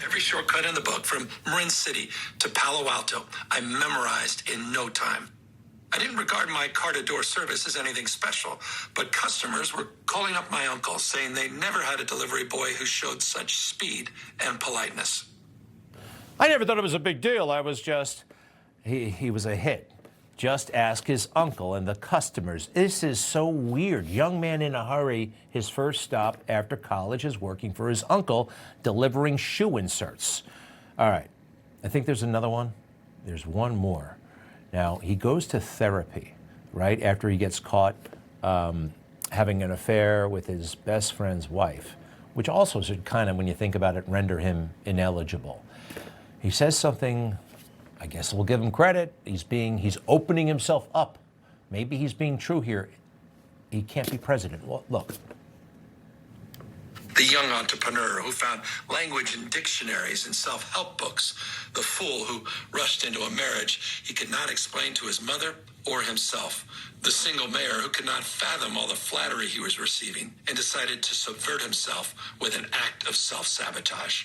Every shortcut in the book, from Marin City to Palo Alto, I memorized in no time. I didn't regard my car-to-door service as anything special, but customers were calling up my uncle saying they never had a delivery boy who showed such speed and politeness. I never thought it was a big deal. I was just, he was a hit. Just ask his uncle and the customers. This is so weird. Young man in a hurry, his first stop after college is working for his uncle, delivering shoe inserts. All right, I think there's another one. There's one more. Now, he goes to therapy, right, after he gets caught having an affair with his best friend's wife, which also should kind of, when you think about it, render him ineligible. He says something, I guess we'll give him credit. He's opening himself up. Maybe he's being true here. He can't be president. Well, look. The young entrepreneur who found language in dictionaries and self-help books. The fool who rushed into a marriage he could not explain to his mother or himself. The single mayor who could not fathom all the flattery he was receiving and decided to subvert himself with an act of self-sabotage.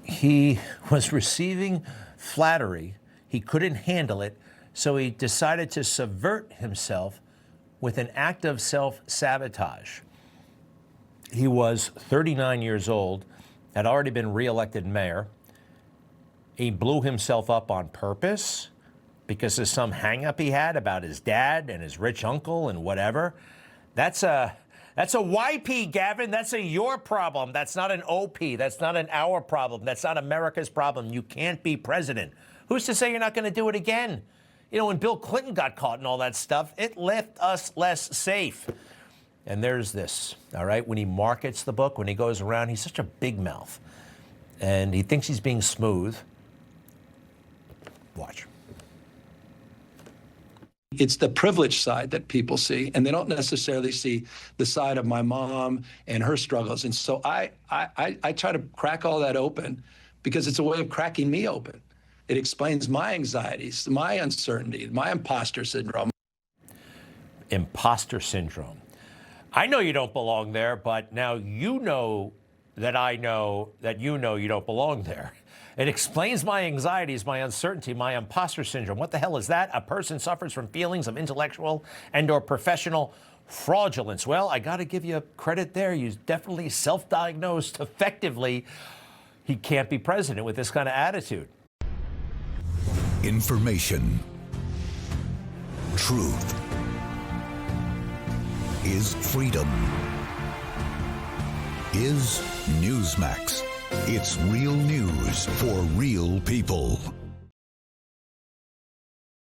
He was receiving flattery. He couldn't handle it, so he decided to subvert himself with an act of self-sabotage. He was 39 years old, had already been reelected mayor. He blew himself up on purpose because of some hang-up he had about his dad and his rich uncle and whatever. That's a YP, Gavin. That's a your problem. That's not an OP. That's not an our problem. That's not America's problem. You can't be president. Who's to say you're not going to do it again? You know, when Bill Clinton got caught in all that stuff, it left us less safe. And there's this, all right? When he markets the book, when he goes around, he's such a big mouth. And he thinks he's being smooth. Watch. It's the privileged side that people see, and they don't necessarily see the side of my mom and her struggles. And so I try to crack all that open because it's a way of cracking me open. It explains my anxieties, my uncertainty, my imposter syndrome. Imposter syndrome. I know you don't belong there, but now you know that I know that you know you don't belong there. It explains my anxieties, my uncertainty, my imposter syndrome. What the hell is that? A person suffers from feelings of intellectual and or professional fraudulence. Well, I got to give you credit there. You definitely self-diagnosed effectively. He can't be president with this kind of attitude. Information. Truth. Is freedom. Is Newsmax. It's real news for real people.